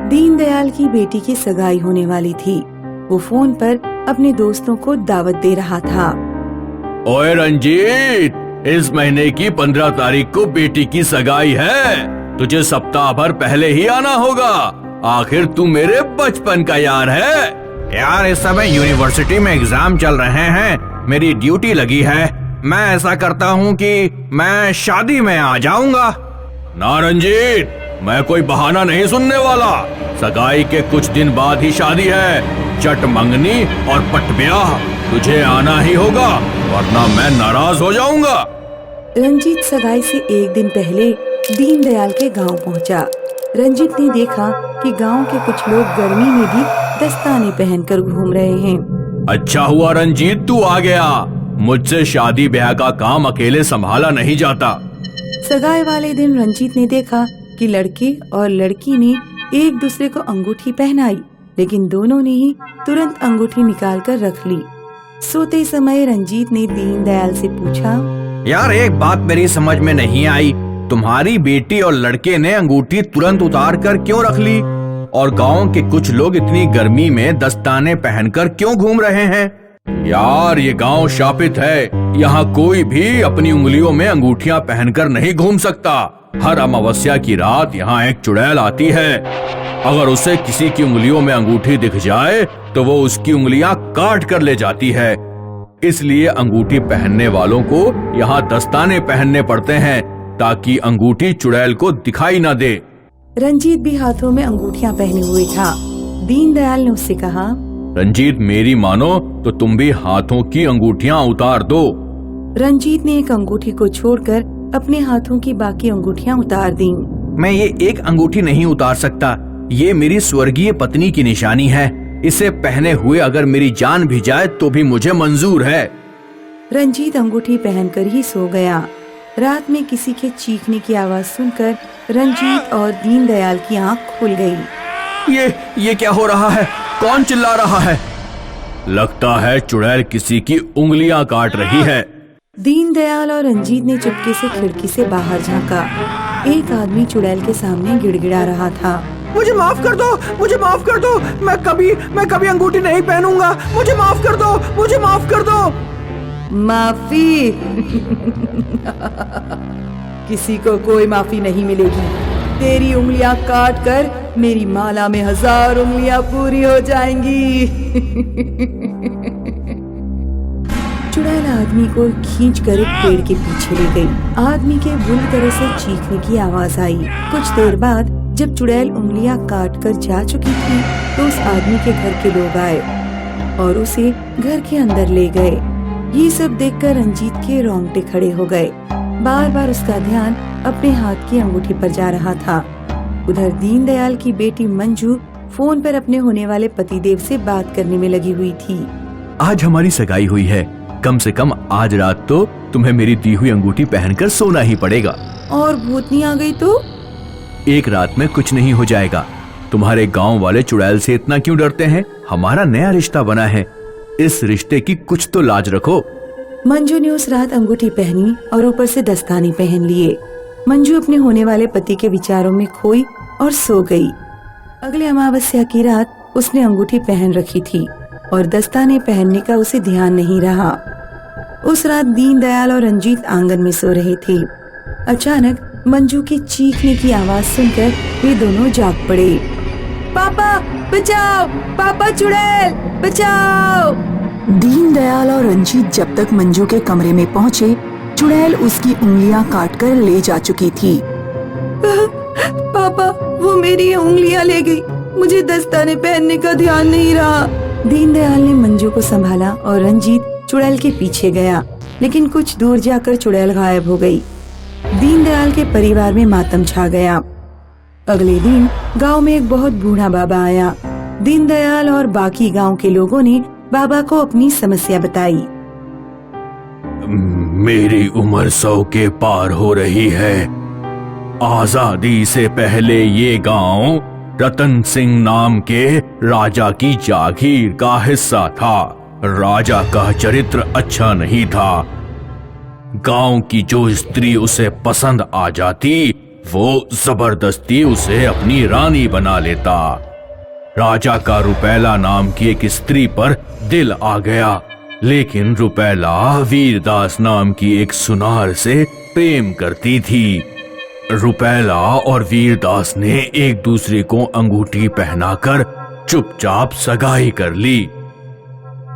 दीनदयाल की बेटी की सगाई होने वाली थी। वो फोन पर अपने दोस्तों को दावत दे रहा था। ओए रंजीत, इस महीने की 15 तारीख को बेटी की सगाई है। तुझे सप्ताह भर पहले ही आना होगा। आखिर तू मेरे बचपन का यार है। यार इस समय यूनिवर्सिटी में एग्जाम चल रहे हैं, मेरी ड्यूटी लगी है। मैं ऐसा करता हूँ कि मैं शादी में आ जाऊंगा। ना रंजीत, मैं कोई बहाना नहीं सुनने वाला। सगाई के कुछ दिन बाद ही शादी है। चट मंगनी और पट ब्याह, तुझे आना ही होगा, वरना मैं नाराज हो जाऊंगा। रंजीत सगाई से एक दिन पहले दीनदयाल के गांव पहुंचा। रंजीत ने देखा कि गांव के कुछ लोग गर्मी में भी दस्ताने पहनकर घूम रहे हैं। अच्छा हुआ रंजीत तू आ गया। मुझसे शादी ब्याह का काम अकेले संभाला नहीं जाता। सगाई वाले दिन रंजीत ने देखा कि लड़के और लड़की ने एक दूसरे को अंगूठी पहनाई, लेकिन दोनों ने ही तुरंत अंगूठी निकालकर रख ली। सोते समय रंजीत ने दीनदयाल से पूछा, यार एक बात मेरी समझ में नहीं आई, तुम्हारी बेटी और लड़के ने अंगूठी तुरंत उतार कर क्यों रख ली, और गांव के कुछ लोग इतनी गर्मी में दस्ताने पहनकर क्यों घूम रहे हैं? यार ये गांव शापित है। यहाँ कोई भी अपनी उंगलियों में अंगूठियाँ पहनकर नहीं घूम सकता। हर अमावस्या की रात यहाँ एक चुड़ैल आती है। अगर उसे किसी की उंगलियों में अंगूठी दिख जाए तो वो उसकी उंगलियां काट कर ले जाती है। इसलिए अंगूठी पहनने वालों को यहाँ दस्ताने पहनने पड़ते हैं, ताकि अंगूठी चुड़ैल को दिखाई न दे। रंजीत भी हाथों में अंगूठियां पहने हुए था। दीनदयाल ने उससे कहा, रंजीत मेरी मानो तो तुम भी हाथों की अंगूठियां उतार दो। रंजीत ने एक अंगूठी को छोड़कर अपने हाथों की बाकी अंगूठियां उतार दी। मैं ये एक अंगूठी नहीं उतार सकता। ये मेरी स्वर्गीय पत्नी की निशानी है। इसे पहने हुए अगर मेरी जान भी जाए तो भी मुझे मंजूर है। रंजीत अंगूठी पहनकर ही सो गया। रात में किसी के चीखने की आवाज सुनकर रंजीत और दीनदयाल की आंख खुल गई। ये क्या हो रहा है? कौन चिल्ला रहा है? लगता है चुड़ैल किसी की उंगलियां काट रही है। दीनदयाल और रंजीत ने चुपके से खिड़की से बाहर झांका। एक आदमी चुड़ैल के सामने गिड़गिड़ा रहा था। मुझे माफ कर दो, मुझे माफ कर दो। मैं कभी अंगूठी नहीं पहनूंगा। मुझे माफ कर दो, मुझे माफ कर दो। माफी? किसी को कोई माफी नहीं मिलेगी। तेरी उंगलियां काट कर मेरी माला में 1000 उंगलियां पूरी हो जाएंगी। चुड़ैल आदमी को खींचकर एक पेड़ के पीछे ले गई। आदमी के बुरी तरह से चीखने की आवाज आई। कुछ देर बाद जब चुड़ैल उंगलियां काट कर जा चुकी थी तो उस आदमी के घर के लोग आए और उसे घर के अंदर ले गए। ये सब देखकर रंजीत के रोंगटे खड़े हो गए। बार बार उसका ध्यान अपने हाथ की अंगूठी पर जा रहा था। उधर दीनदयाल की बेटी मंजू फोन पर अपने होने वाले पतिदेव से बात करने में लगी हुई थी। आज हमारी सगाई हुई है, कम से कम आज रात तो तुम्हें मेरी दी हुई अंगूठी पहनकर सोना ही पड़ेगा। और भूतनी आ गई तो? एक रात में कुछ नहीं हो जाएगा। तुम्हारे गांव वाले चुड़ैल से इतना क्यों डरते हैं? हमारा नया रिश्ता बना है, इस रिश्ते की कुछ तो लाज रखो। मंजू ने उस रात अंगूठी पहनी और ऊपर से दस्ताने पहन लिए। मंजू अपने होने वाले पति के विचारों में खोई और सो गई। अगले अमावस्या की रात उसने अंगूठी पहन रखी थी और दस्ताने पहनने का उसे ध्यान नहीं रहा। उस रात दीनदयाल और रंजीत आंगन में सो रहे थे। अचानक मंजू की चीखने की आवाज सुनकर वे दोनों जाग पड़े। पापा बचाओ, पापा चुड़ैल बचाओ। दीनदयाल और रंजीत जब तक मंजू के कमरे में पहुँचे, चुड़ैल उसकी उंगलियां काटकर ले जा चुकी थी। पापा वो मेरी उंगलियां ले गई, मुझे दस्ताने पहनने का ध्यान नहीं रहा। दीनदयाल ने मंजू को संभाला और रंजीत चुड़ैल के पीछे गया, लेकिन कुछ दूर जाकर चुड़ैल गायब हो गई। दीनदयाल के परिवार में मातम छा गया। अगले दिन गांव में एक बहुत बूढ़ा बाबा आया। दीनदयाल और बाकी गांव के लोगों ने बाबा को अपनी समस्या बताई। मेरी उम्र 100 के पार हो रही है। आजादी से पहले ये गांव रतन सिंह नाम के राजा की जागीर का हिस्सा था। राजा का चरित्र अच्छा नहीं था। गांव की जो स्त्री उसे पसंद आ जाती वो जबरदस्ती उसे अपनी रानी बना लेता। राजा का रुपैला नाम की एक स्त्री पर दिल आ गया, लेकिन रुपैला वीरदास नाम की एक सुनार से प्रेम करती थी। रुपैला और वीरदास ने एक दूसरे को अंगूठी पहनाकर चुपचाप सगाई कर ली।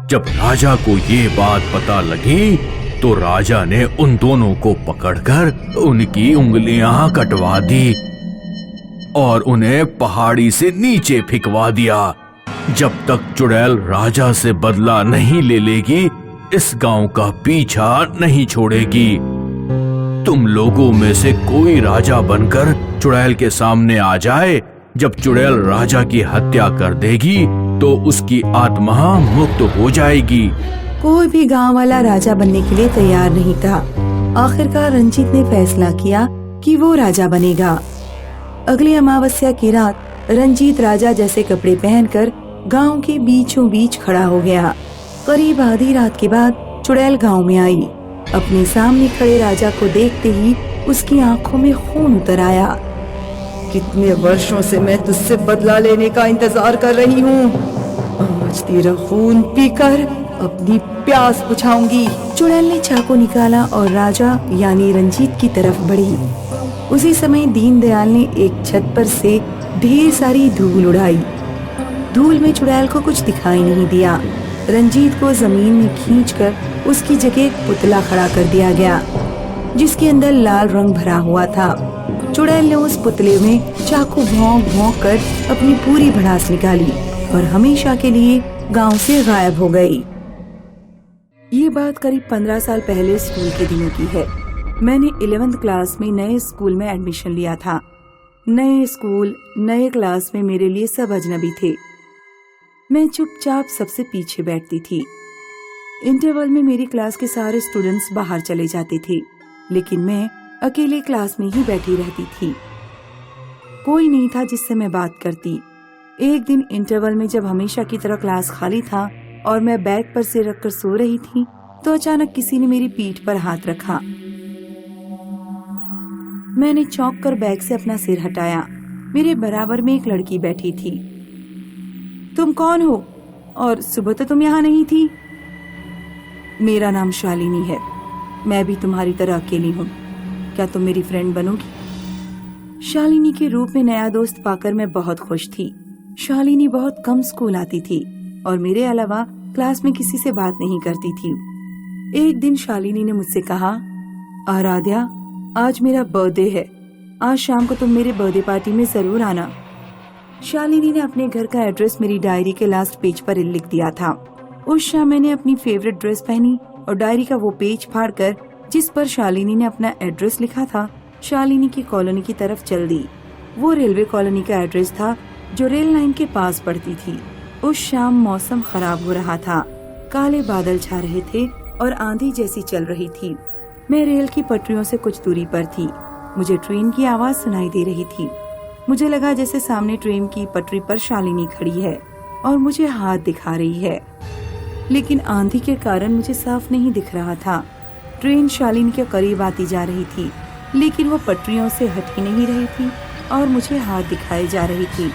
जब राजा को ये बात पता लगी तो राजा ने उन दोनों को पकड़कर उनकी उंगलियां कटवा दी और उन्हें पहाड़ी से नीचे फेंकवा दिया। जब तक चुड़ैल राजा से बदला नहीं ले लेगी, इस गांव का पीछा नहीं छोड़ेगी। तुम लोगों में से कोई राजा बनकर चुड़ैल के सामने आ जाए, जब चुड़ैल राजा की हत्या कर देगी तो उसकी आत्मा मुक्त हो जाएगी। कोई भी गांव वाला राजा बनने के लिए तैयार नहीं था। आखिरकार रंजीत ने फैसला किया कि वो राजा बनेगा। अगली अमावस्या की रात रंजीत राजा जैसे कपड़े पहनकर गांव के बीचों बीच खड़ा हो गया। करीब आधी रात के बाद चुड़ैल गांव में आई। अपने सामने खड़े राजा को देखते ही उसकी आंखों में खून उतर आया। कितने वर्षों से मैं तुझसे बदला लेने का इंतजार कर रही हूँ। आज तेरा खून पीकर अपनी प्यास बुझाऊंगी। चुड़ैल ने चाकू निकाला और राजा यानी रंजीत की तरफ बढ़ी। उसी समय दीनदयाल ने एक छत पर से ढेर सारी धूल उड़ाई। धूल में चुड़ैल को कुछ दिखाई नहीं दिया। रंजीत को जमीन में खींचकर उसकी जगह एक पुतला खड़ा कर दिया गया, जिसके अंदर लाल रंग भरा हुआ था। चुड़ैल ने उस पुतले में चाकू भौंक भौंक कर अपनी पूरी भड़ास निकाली और हमेशा के लिए गांव से गायब हो गई। ये बात करीब 15 साल पहले स्कूल के दिनों की है। मैंने 11th क्लास में नए स्कूल में एडमिशन लिया था। नए स्कूल, नए क्लास में मेरे लिए सब अजनबी थे। मैं चुपचाप सबसे पीछे बैठती थी। इंटरवल में मेरी क्लास के सारे स्टूडेंट्स बाहर चले जाते थे, लेकिन मैं अकेले क्लास में ही बैठी रहती थी। कोई नहीं था जिससे मैं बात करती। एक दिन इंटरवल में जब हमेशा की तरह क्लास खाली था और मैं बैग पर सिर रखकर सो रही थी, तो अचानक किसी ने मेरी पीठ पर हाथ रखा। मैंने चौंक कर बैग से अपना सिर हटाया। मेरे बराबर में एक लड़की बैठी थी। तुम कौन हो? और सुबह तो तुम यहाँ नहीं थी। मेरा नाम शालिनी है। मैं भी तुम्हारी तरह अकेली हूँ। क्या तुम मेरी फ्रेंड बनोगी? शालिनी के रूप में नया दोस्त पाकर मैं बहुत खुश थी। शालिनी बहुत कम स्कूल आती थी और मेरे अलावा क्लास में किसी से बात नहीं करती थी। एक दिन शालिनी ने मुझसे कहा, आराध्या, आज मेरा बर्थडे है। आज शाम को तुम मेरे बर्थडे पार्टी में जरूर आना। शालिनी ने अपने घर का एड्रेस मेरी डायरी के लास्ट पेज पर लिख दिया था। उस शाम मैंने अपनी फेवरेट ड्रेस पहनी और डायरी का वो पेज फाड़कर जिस पर शालिनी ने अपना एड्रेस लिखा था, शालिनी की कॉलोनी की तरफ चल दी। वो रेलवे कॉलोनी का एड्रेस था जो रेल लाइन के पास पड़ती थी। उस शाम मौसम खराब हो रहा था। काले बादल छा रहे थे और आंधी जैसी चल रही थी। मैं रेल की पटरियों से कुछ दूरी पर थी। मुझे ट्रेन की आवाज सुनाई दे रही थी। मुझे लगा जैसे सामने ट्रेन की पटरी पर शालिनी खड़ी है और मुझे हाथ दिखा रही है, लेकिन आंधी के कारण मुझे साफ नहीं दिख रहा था। ट्रेन शालिनी के करीब आती जा रही थी, लेकिन वो पटरियों से हट ही नहीं रही थी और मुझे हाथ दिखाई जा रही थी।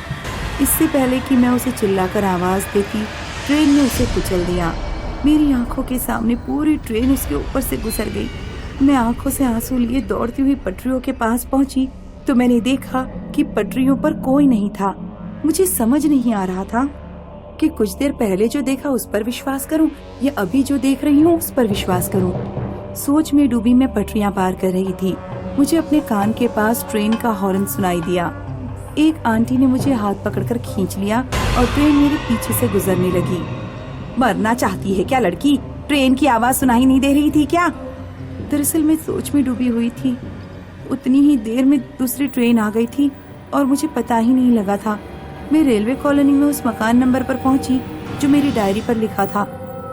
इससे पहले कि मैं उसे चिल्लाकर आवाज देती, ट्रेन ने उसे कुचल दिया। मेरी आंखों के सामने पूरी ट्रेन उसके ऊपर से गुजर गई। मैं आंखों से आंसू लिए दौड़ती हुई पटरियों के पास पहुंची तो मैंने देखा कि पटरियों पर कोई नहीं था। मुझे समझ नहीं आ रहा था कि कुछ देर पहले जो देखा उस पर विश्वास करूं या अभी जो देख रही हूं उस पर विश्वास करूं। सोच में डूबी मैं पटरियां पार कर रही थी। मुझे अपने कान के पास ट्रेन का हॉर्न सुनाई दिया। एक आंटी ने मुझे हाथ पकड़कर खींच लिया और ट्रेन मेरे पीछे से गुजरने लगी। मरना चाहती है क्या लड़की? ट्रेन की आवाज सुनाई नहीं दे रही थी क्या? दरअसल मैं सोच में डूबी हुई थी। उतनी ही देर में दूसरी ट्रेन आ गई थी और मुझे पता ही नहीं लगा था। मैं रेलवे कॉलोनी में उस मकान नंबर पर पहुंची जो मेरी डायरी पर लिखा था।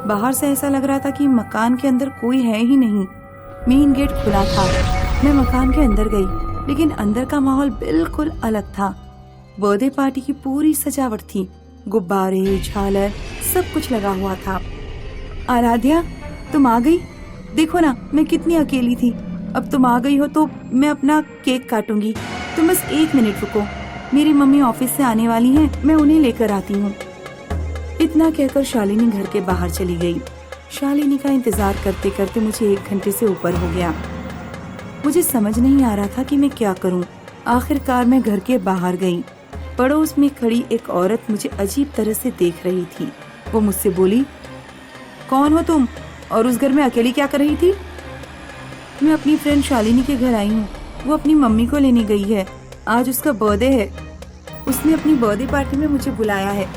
बाहर से ऐसा लग रहा था कि मकान के अंदर कोई है ही नहीं। मेन गेट खुला था। मैं मकान के अंदर गई, लेकिन अंदर का माहौल बिल्कुल अलग था। बर्थडे पार्टी की पूरी सजावट थी। गुब्बारे, झालर, सब कुछ लगा हुआ था। आराध्या, तुम आ गई? देखो ना, मैं कितनी अकेली थी। अब तुम आ गई हो तो मैं अपना केक काटूंगी। तुम बस 1 मिनट रुको, मेरी मम्मी ऑफिस से आने वाली हैं, मैं उन्हें लेकर आती हूँ। इतना कहकर शालिनी घर के बाहर चली गई। शालिनी का इंतजार करते करते मुझे 1 घंटे से ऊपर हो गया। मुझे समझ नहीं आ रहा था कि मैं क्या करूँ। आखिरकार मैं घर के बाहर गई। पड़ोस में खड़ी एक औरत मुझे अजीब तरह से देख रही थी। वो मुझसे बोली, कौन हो तुम और उस घर में अकेली क्या कर रही थी? मैं अपनी फ्रेंड शालिनी के घर आई हूँ। वो अपनी मम्मी को लेने गई है, आज उसका बर्थडे है। उसने अपनी बर्थडे पार्टी में मुझे बुलाया है।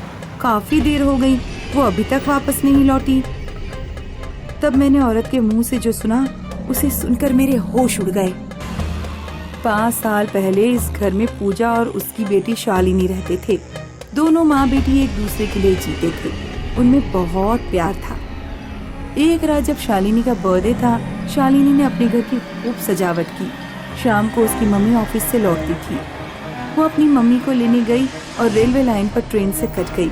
काफी देर हो गई, वो अभी तक वापस नहीं लौटी। तब मैंने औरत के मुंह से जो सुना, उसे सुनकर मेरे होश उड़ गए। 5 साल पहले इस घर में पूजा और उसकी बेटी शालिनी रहते थे। दोनों माँ बेटी एक दूसरे के लिए जीते थे। उनमें बहुत प्यार था। एक रात जब शालिनी का बर्थडे था, शालिनी ने अपने घर की खूब सजावट की। शाम को उसकी मम्मी ऑफिस से लौटती थी। वो अपनी मम्मी को लेने गई और रेलवे लाइन पर ट्रेन से कट गई।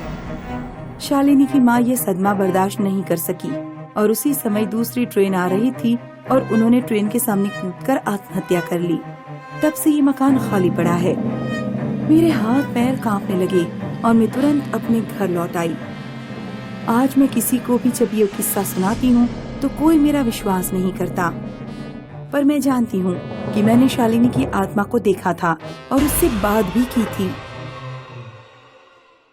शालिनी की माँ ये सदमा बर्दाश्त नहीं कर सकी और उसी समय दूसरी ट्रेन आ रही थी और उन्होंने ट्रेन के सामने कूदकर आत्महत्या कर ली। तब से ये मकान खाली पड़ा है। मेरे हाथ पैर कांपने लगे और मैं तुरंत अपने घर लौट आई। आज मैं किसी को भी जब ये किस्सा सुनाती हूँ तो कोई मेरा विश्वास नहीं करता, पर मैं जानती हूँ कि मैंने शालिनी की आत्मा को देखा था और उससे बात भी की थी।